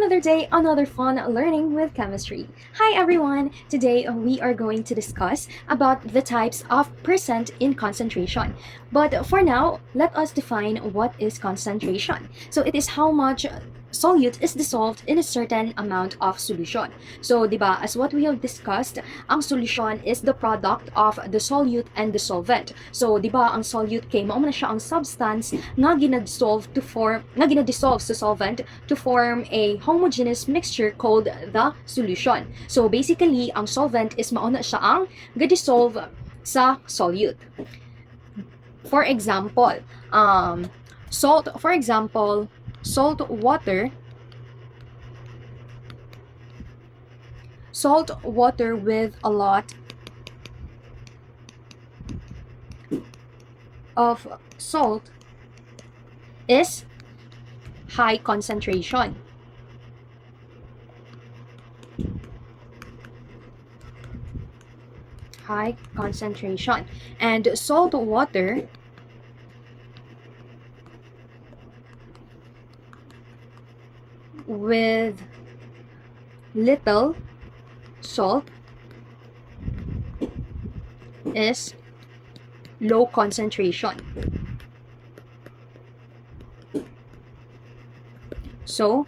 another day, another fun learning with chemistry. Hi everyone! Today we are going to discuss about the types of percent in concentration. But for now, let us define what is concentration. So it is how much solute is dissolved in a certain amount of solution. So, diba, as what we have discussed, ang solution is the product of the solute and the solvent. So, diba, ang solute kay mao man siya ang substance nga ginadissolve sa solvent to form a homogeneous mixture called the solution. So, basically, ang solvent is mao na siya ang gadissolve sa solute. For example, salt water with a lot of salt is high concentration. High concentration. And salt water with little salt is low concentration. So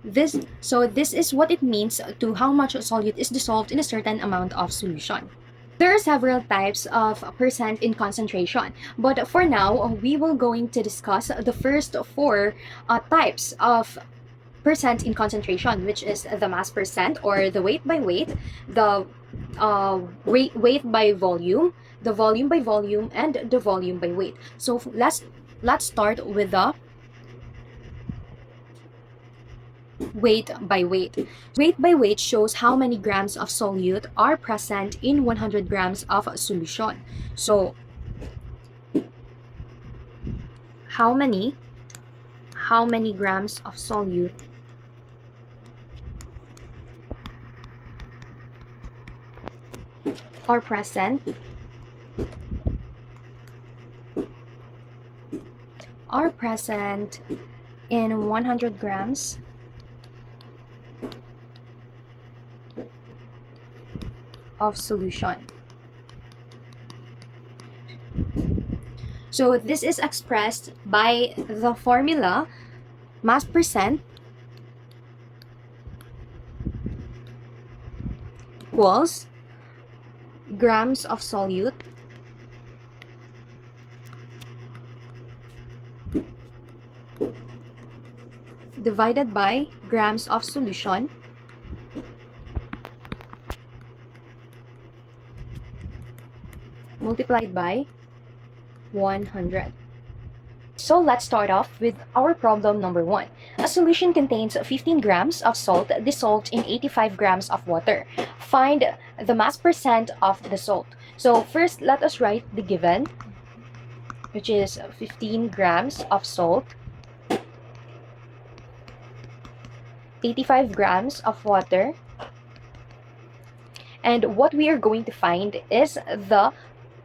this is what it means to how much solute is dissolved in a certain amount of solution. There are several types of percent in concentration, but for now, we will going to discuss the first four types of percent in concentration, which is the mass percent or the weight by weight, the weight by volume, the volume by volume, and the volume by weight. So let's start with the weight by weight. Weight by weight shows how many grams of solute are present in 100 grams of solution. So, how many grams of solute are present in 100 grams of solution. So this is expressed by the formula mass percent equals grams of solute divided by grams of solution multiplied by 100. So let's start off with our problem number 1. A solution contains 15 grams of salt dissolved in 85 grams of water. Find the mass percent of the salt. So first, let us write the given, which is 15 grams of salt, 85 grams of water, and what we are going to find is the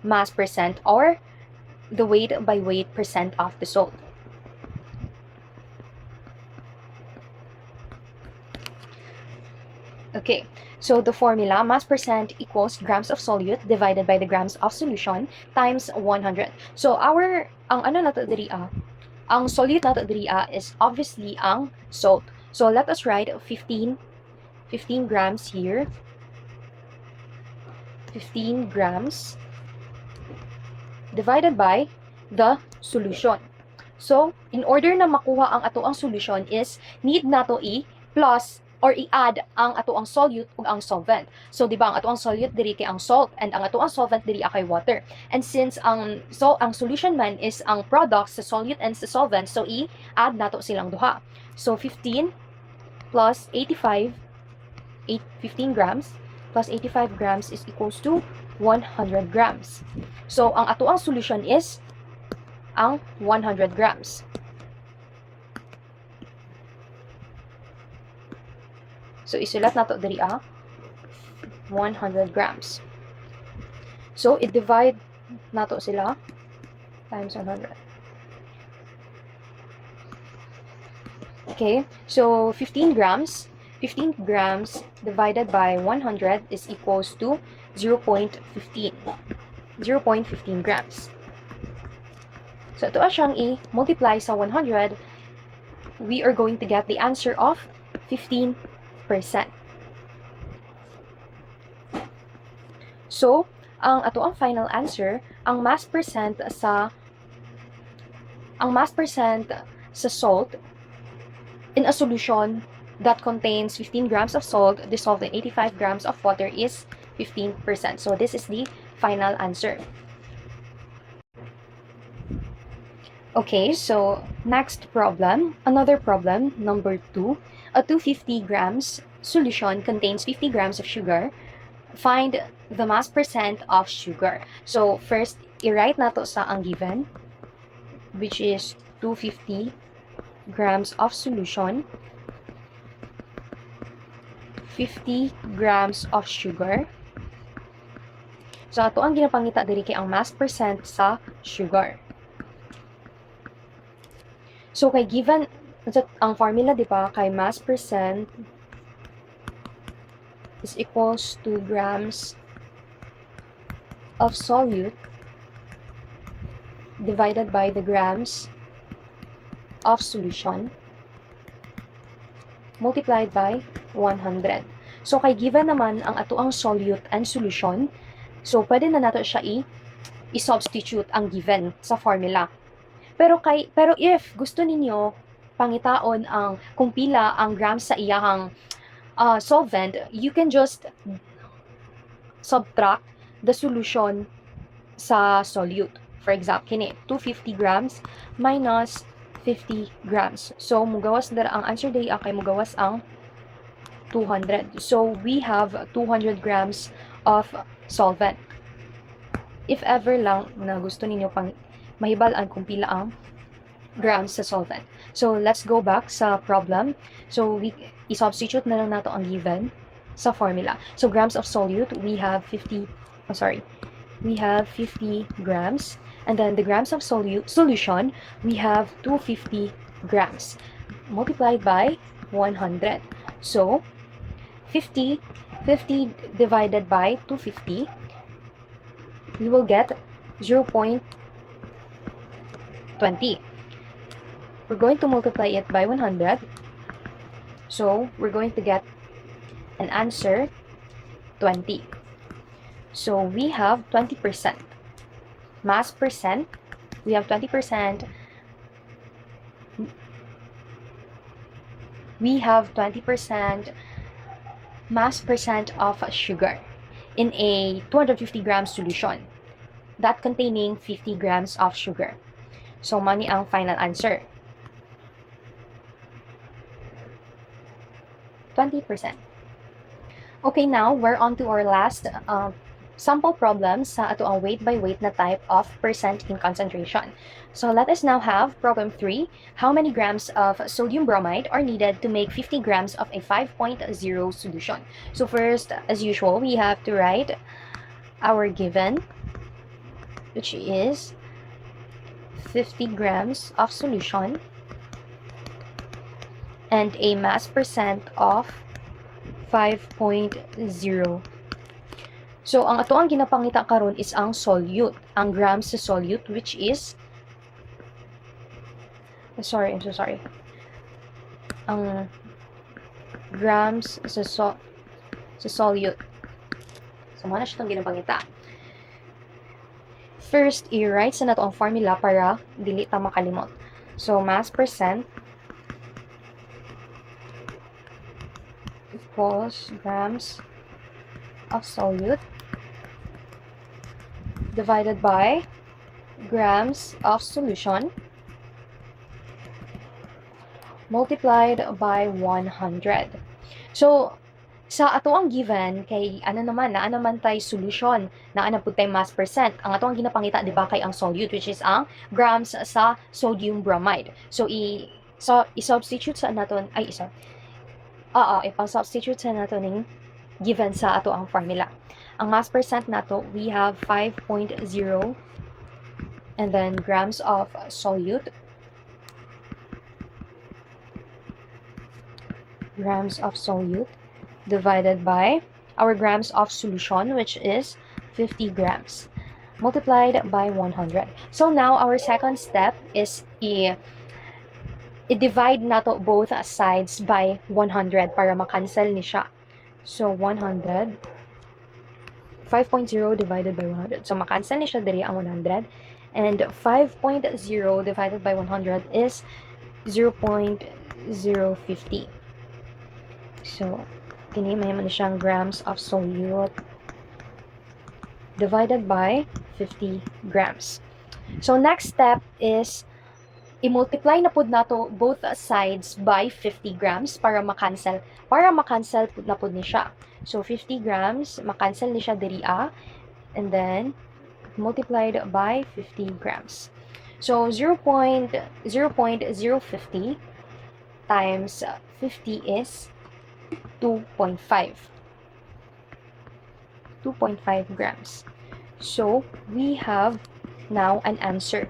mass percent or the weight by weight percent of the salt. Okay, so the formula mass percent equals grams of solute divided by the grams of solution times 100. So ang solute nato diri is obviously ang salt. So let us write 15 grams here. 15 grams divided by the solution. So, in order na makuha ang ato ang solution is need nato i-plus or i-add ang ato ang solute ug ang solvent. So, di ba ang ato ang solute diri kay ang salt and ang ato ang solvent diri kay water. And since ang solution man is ang product sa solute and sa solvent, so i-add nato silang duha. So, 15 plus 15 grams plus 85 grams is equals to 100 grams. So, ang ato ang solution is ang 100 grams. So, isulat nato diri 100 grams. So, i-divide nato sila times 100. Okay, so 15 grams. 15 grams divided by 100 is equals to 0.15. 0.15 grams. So ito siyang i-multiply sa 100, we are going to get the answer of 15%. So, ato ang final answer, ang mass percent sa salt in a solution that contains 15 grams of salt dissolved in 85 grams of water is 15%. So this is the final answer. Okay, so next problem, another problem, number 2. A 250 grams solution contains 50 grams of sugar. Find the mass percent of sugar. So first, i-write nato sa ang given, which is 250 grams of solution, 50 grams of sugar. So ato ang ginapangita diri kay ang mass percent sa sugar. So kay given ang formula di ba kay mass percent is equals to grams of solute divided by the grams of solution multiplied by 100. So kay given naman ang ato ang solute and solution, so pwede na nato siya i-substitute ang given sa formula. Pero if gusto ninyo pangitaon ang kung pila ang grams sa iyahang solvent, you can just subtract the solution sa solute. For example, kini 250 grams minus 50 grams. So mugawas dara ang answer diri kay mugawas ang 200. So we have 200 grams of solvent. If ever lang na gusto ninyo pang mahibal-an kung pila ang grams sa solvent. So, let's go back sa problem. So, i-substitute na lang nato ang given sa formula. So, grams of solute, we have 50 grams. And then, the grams of solution, we have 250 grams. Multiplied by 100. So, 50 divided by 250, we will get 0.20. We're going to multiply it by 100. So, we're going to get an answer 20. So, we have 20%. Mass percent, we have 20%. We have 20% mass percent of sugar in a 250 grams solution that containing 50 grams of sugar. So, mani ang final answer. 20%. Okay, now we're on to our last sample problem sa ato ang weight by weight na type of percent in concentration. So let us now have problem 3. How many grams of sodium bromide are needed to make 50 grams of a 5.0 solution? So first, as usual, we have to write our given, which is 50 grams of solution and a mass percent of 5.0. So, ang ato ang ginapangita karon is ang solute. Ang grams sa solute, which is I'm so sorry. Ang grams sa solute. So, muna siya itong ginapangita. First, i-write sa nato ang formula para dili ta makalimot. So, mass percent equals grams of solute divided by grams of solution multiplied by 100. So, sa ato ang given kay naa naman tay solution, naa na pud tay mass percent. Ang ato ang ginapangita di ba kay ang solute, which is ang grams sa sodium bromide. So i-substitute sa naton ipang-substitute sa naton ning given sa ato ang formula. Ang mass percent nato, we have 5.0 and then grams of solute grams of solute divided by our grams of solution, which is 50 grams, multiplied by 100. So now our second step is i-divide nato both sides by 100 para makancel ni siya. So 100, 5.0 divided by 100. So makancel ni siya diri ang 100. And 5.0 divided by 100 is 0.050. So, kini may man siyang grams of solute divided by 50 grams. So, next step is i-multiply na pud nato both sides by 50 grams para makancel na pud ni siya. So, 50 grams, makancel ni siya diri and then multiplied by 50 grams. So, 0.050 times 50 is 2.5. 2.5 grams. So, we have now an answer.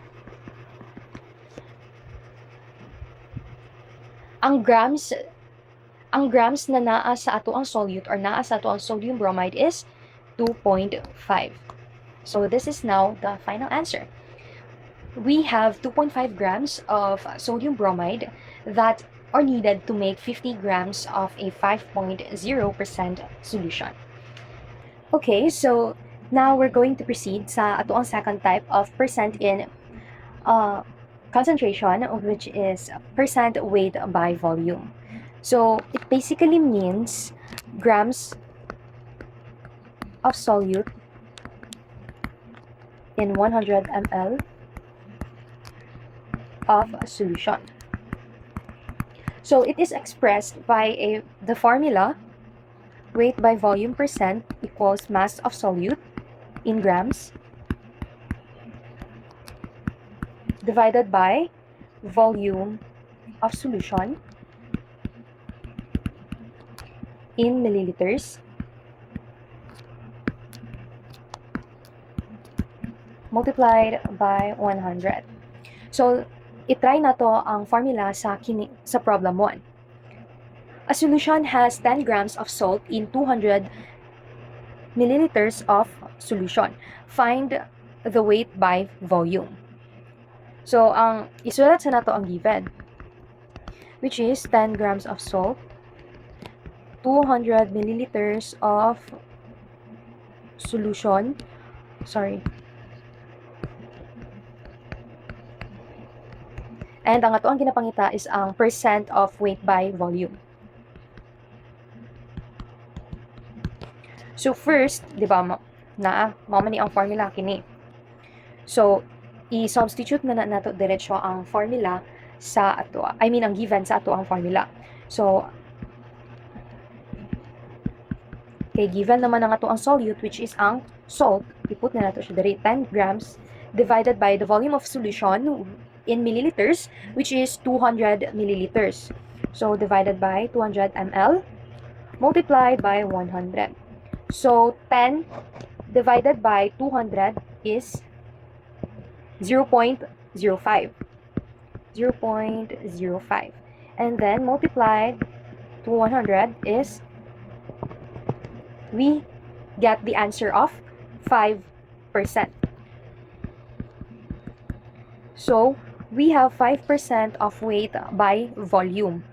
Ang grams na naa sa ato ang solute or naa sa ato ang sodium bromide is 2.5. So, this is now the final answer. We have 2.5 grams of sodium bromide that are needed to make 50 grams of a 5.0% solution. Okay, so now we're going to proceed sa ato ang second type of percent in concentration, which is percent weight by volume. So it basically means grams of solute in 100 ml of solution. So it is expressed by the formula weight by volume percent equals mass of solute in grams divided by volume of solution in milliliters multiplied by 100. So, itry na to ang formula sa problem 1. A solution has 10 grams of salt in 200 milliliters of solution. Find the weight by volume. So, ang isulat sa nato ang given, which is 10 grams of salt, 200 milliliters of solution, and ang ato ang ginapangita is ang percent of weight by volume. So first, di ba, mao man ni ang formula kini. So, i-substitute na nato diretso ang formula sa ato, ang given sa ato ang formula. So, kay given naman ang ato ang solute, which is ang salt, iput na nato siya diri 10 grams divided by the volume of solution in milliliters, which is 200 milliliters. So, divided by 200 ml multiplied by 100. So, 10 divided by 200 is 0.05. 0.05. And then, multiplied to 100 is, we get the answer of 5%. So, we have 5% of weight by volume.